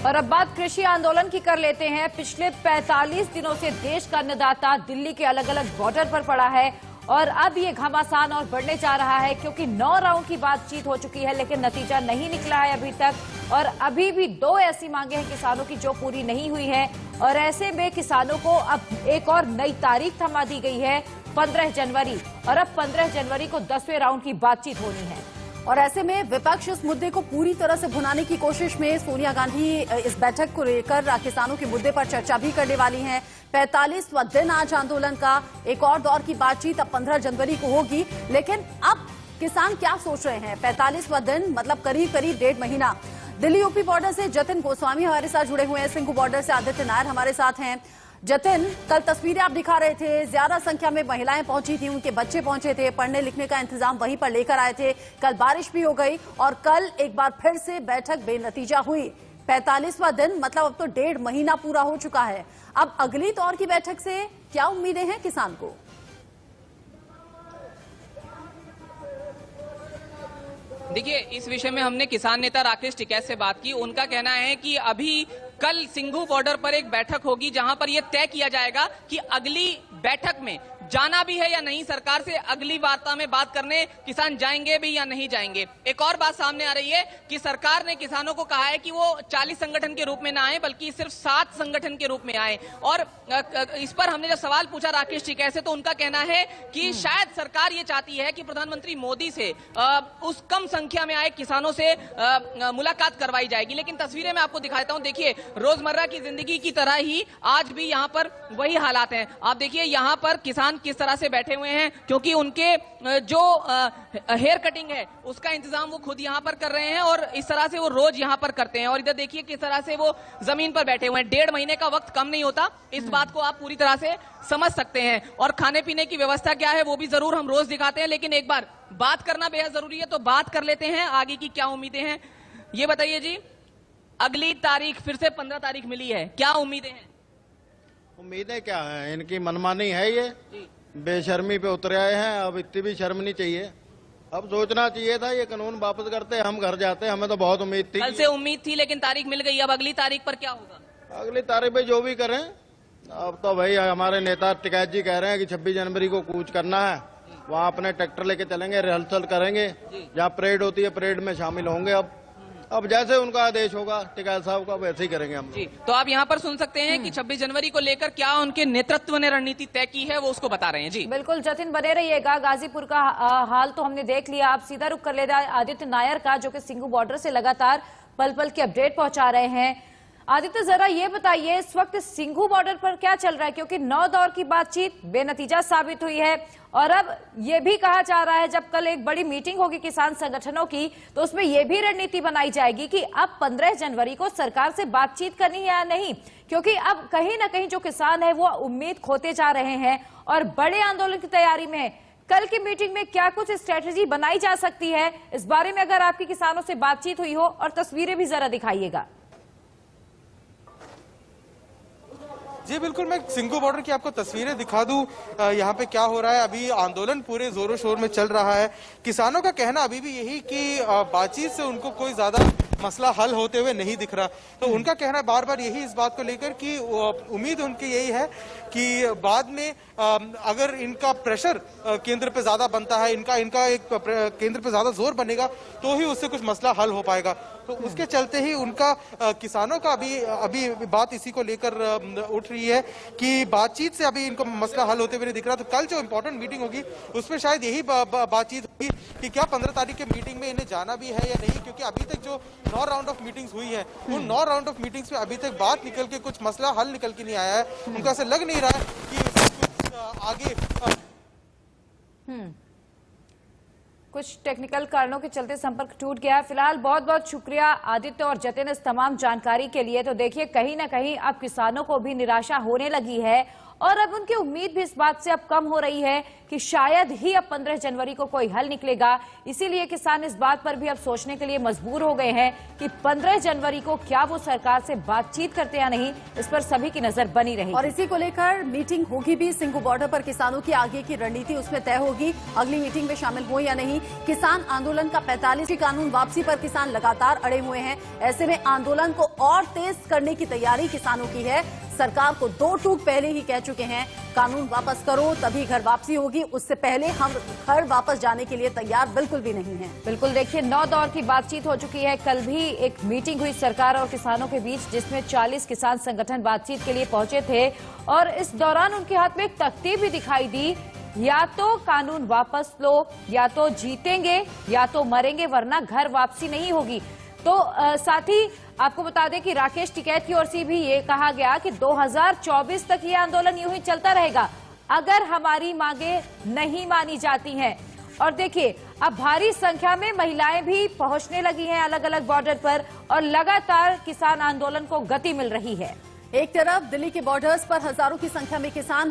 और अब बात कृषि आंदोलन की कर लेते हैं। पिछले 45 दिनों से देश का अन्नदाता दिल्ली के अलग अलग बॉर्डर पर पड़ा है और अब ये घमासान और बढ़ने जा रहा है, क्योंकि 9 राउंड की बातचीत हो चुकी है लेकिन नतीजा नहीं निकला है अभी तक। और अभी भी 2 ऐसी मांगे हैं किसानों की जो पूरी नहीं हुई है और ऐसे में किसानों को अब एक और नई तारीख थमा दी गई है, 15 जनवरी। और अब 15 जनवरी को 10वें राउंड की बातचीत होनी है। और ऐसे में विपक्ष इस मुद्दे को पूरी तरह से भुनाने की कोशिश में सोनिया गांधी इस बैठक को लेकर किसानों के मुद्दे पर चर्चा भी करने वाली हैं। 45वां दिन आज आंदोलन का, एक और दौर की बातचीत अब 15 जनवरी को होगी। लेकिन अब किसान क्या सोच रहे हैं? 45वां दिन मतलब करीब करीब 1.5 महीना। दिल्ली यूपी बॉर्डर से जतिन गोस्वामी हमारे साथ जुड़े हुए हैं, सिंघू बॉर्डर से आदित्य नायर हमारे साथ हैं। जतिन, कल तस्वीरें आप दिखा रहे थे, ज्यादा संख्या में महिलाएं पहुंची थी, उनके बच्चे पहुंचे थे, पढ़ने लिखने का इंतजाम वहीं पर लेकर आए थे। कल बारिश भी हो गई और कल एक बार फिर से बैठक बेनतीजा हुई। 45वां दिन मतलब अब तो 1.5 महीना पूरा हो चुका है। अब अगली दौर की बैठक से क्या उम्मीदें हैं किसान को? देखिए, इस विषय में हमने किसान नेता राकेश टिकैत से बात की। उनका कहना है कि अभी कल सिंघू बॉर्डर पर एक बैठक होगी जहां पर यह तय किया जाएगा कि अगली बैठक में जाना भी है या नहीं, सरकार से अगली वार्ता में बात करने किसान जाएंगे भी या नहीं जाएंगे। एक और बात सामने आ रही है कि सरकार ने किसानों को कहा है कि वो 40 संगठन के रूप में ना आए बल्कि सिर्फ 7 संगठन के रूप में आए। और इस पर हमने जो सवाल पूछा राकेश टिकैत से, तो उनका कहना है कि शायद सरकार ये चाहती है कि प्रधानमंत्री मोदी से उस कम संख्या में आए किसानों से मुलाकात करवाई जाएगी। लेकिन तस्वीरें मैं आपको दिखाता हूं। देखिए, रोजमर्रा की जिंदगी की तरह ही आज भी यहाँ पर वही हालात हैं। आप देखिए यहाँ पर किसान किस तरह से बैठे हुए हैं, क्योंकि उनके जो हेयर कटिंग है उसका इंतजाम वो खुद यहाँ पर कर रहे हैं और इस तरह से वो रोज यहाँ पर करते हैं। और इधर देखिए किस तरह से वो जमीन पर बैठे हुए हैं। 1.5 महीने का वक्त कम नहीं होता, इस बात को आप पूरी तरह से समझ सकते हैं। और खाने पीने की व्यवस्था क्या है वो भी जरूर हम रोज दिखाते हैं, लेकिन एक बार बात करना बेहद जरूरी है, तो बात कर लेते हैं आगे की क्या उम्मीदें हैं। ये बताइए जी, अगली तारीख फिर से 15 तारीख मिली है, क्या उम्मीदें हैं? उम्मीदें क्या हैं? इनकी मनमानी है, ये बेशर्मी पे उतर आए हैं। अब इतनी भी शर्म नहीं चाहिए, अब सोचना चाहिए था ये कानून वापस करते, हम घर जाते। हमें तो बहुत उम्मीद थी, कल से उम्मीद थी, लेकिन तारीख मिल गई। अब अगली तारीख पर क्या होगा? अगली तारीख पे जो भी करें। अब तो भाई हमारे नेता टिकैत जी कह रहे हैं कि 26 जनवरी को कूच करना है, वहाँ अपने ट्रैक्टर लेके चलेंगे, रिहर्सल करेंगे, जहाँ परेड होती है परेड में शामिल होंगे। अब जैसे उनका आदेश होगा टिकैत साहब का, वैसे ही करेंगे हम जी। तो आप यहाँ पर सुन सकते हैं कि 26 जनवरी को लेकर क्या उनके नेतृत्व ने रणनीति तय की है, वो उसको बता रहे हैं जी। बिल्कुल जतिन, बने रहिएगा। गाजीपुर का हाल तो हमने देख लिया, आप सीधा रुख कर लेते हैं आदित्य नायर का, जो कि सिंघू बॉर्डर से लगातार पल पल की अपडेट पहुंचा रहे हैं। आदित्य, जरा ये बताइए इस वक्त सिंघू बॉर्डर पर क्या चल रहा है, क्योंकि 9 दौर की बातचीत बेनतीजा साबित हुई है और अब ये भी कहा जा रहा है जब कल एक बड़ी मीटिंग होगी किसान संगठनों की तो उसमें यह भी रणनीति बनाई जाएगी कि अब 15 जनवरी को सरकार से बातचीत करनी है या नहीं, क्योंकि अब कहीं ना कहीं जो किसान है वो उम्मीद खोते जा रहे हैं और बड़े आंदोलन की तैयारी में है। कल की मीटिंग में क्या कुछ स्ट्रेटेजी बनाई जा सकती है, इस बारे में अगर आपकी किसानों से बातचीत हुई हो, और तस्वीरें भी जरा दिखाइएगा। जी बिल्कुल, मैं सिंघू बॉर्डर की आपको तस्वीरें दिखा दूं। यहाँ पे क्या हो रहा है, अभी आंदोलन पूरे जोरों शोर में चल रहा है। किसानों का कहना अभी भी यही कि बातचीत से उनको कोई ज्यादा मसला हल होते हुए नहीं दिख रहा। तो उनका कहना बार बार यही इस बात को लेकर कि उम्मीद उनकी यही है कि बाद में अगर इनका प्रेशर केंद्र पे ज्यादा बनता है, इनका एक केंद्र पे ज्यादा जोर बनेगा तो ही उससे कुछ मसला हल हो पाएगा। तो उसके चलते ही उनका किसानों का अभी बात इसी को लेकर उठ रही है कि बातचीत से अभी इनको मसला हल होते हुए नहीं दिख रहा। तो कल जो इम्पोर्टेंट मीटिंग होगी उसमें शायद यही बातचीत होगी कि क्या 15 तारीख के मीटिंग में इन्हें जाना भी है या नहीं, क्योंकि अभी तक जो 9 राउंड ऑफ मीटिंग्स हुई है उन 9 राउंड ऑफ मीटिंग्स में अभी तक बात निकल के कुछ मसला हल निकल के नहीं आया है। उनको ऐसा लग नहीं रहा है कि कुछ आगे कुछ टेक्निकल कारणों के चलते संपर्क टूट गया है। फिलहाल बहुत बहुत शुक्रिया आदित्य और जतिन इस तमाम जानकारी के लिए। तो देखिए, कहीं ना कहीं अब किसानों को भी निराशा होने लगी है और अब उनकी उम्मीद भी इस बात से अब कम हो रही है कि शायद ही अब 15 जनवरी को कोई हल निकलेगा। इसीलिए किसान इस बात पर भी अब सोचने के लिए मजबूर हो गए हैं कि 15 जनवरी को क्या वो सरकार से बातचीत करते या नहीं, इस पर सभी की नजर बनी रहेगी। और इसी को लेकर मीटिंग होगी भी, सिंघू बॉर्डर पर किसानों की आगे की रणनीति उसमें तय होगी, अगली मीटिंग में शामिल हो या नहीं। किसान आंदोलन का 45वीं कानून वापसी पर किसान लगातार अड़े हुए हैं। ऐसे में आंदोलन को और तेज करने की तैयारी किसानों की है। सरकार को 2 टूक पहले ही कह चुके हैं, कानून वापस करो तभी घर वापसी होगी, उससे पहले हम घर वापस जाने के लिए तैयार बिल्कुल भी नहीं हैं। बिल्कुल, देखिए 9 दौर की बातचीत हो चुकी है। कल भी एक मीटिंग हुई सरकार और किसानों के बीच, जिसमें 40 किसान संगठन बातचीत के लिए पहुंचे थे और इस दौरान उनके हाथ में एक तख्ती भी दिखाई दी, या तो कानून वापस लो, या तो जीतेंगे या तो मरेंगे, वरना घर वापसी नहीं होगी। तो साथ ही आपको बता दें कि राकेश टिकैत की ओर से भी ये कहा गया कि 2024 तक ये आंदोलन यूं ही चलता रहेगा अगर हमारी मांगे नहीं मानी जाती हैं। और देखिए अब भारी संख्या में महिलाएं भी पहुंचने लगी हैं अलग अलग बॉर्डर पर और लगातार किसान आंदोलन को गति मिल रही है। एक तरफ दिल्ली के बॉर्डर्स पर हजारों की संख्या में किसान हैं।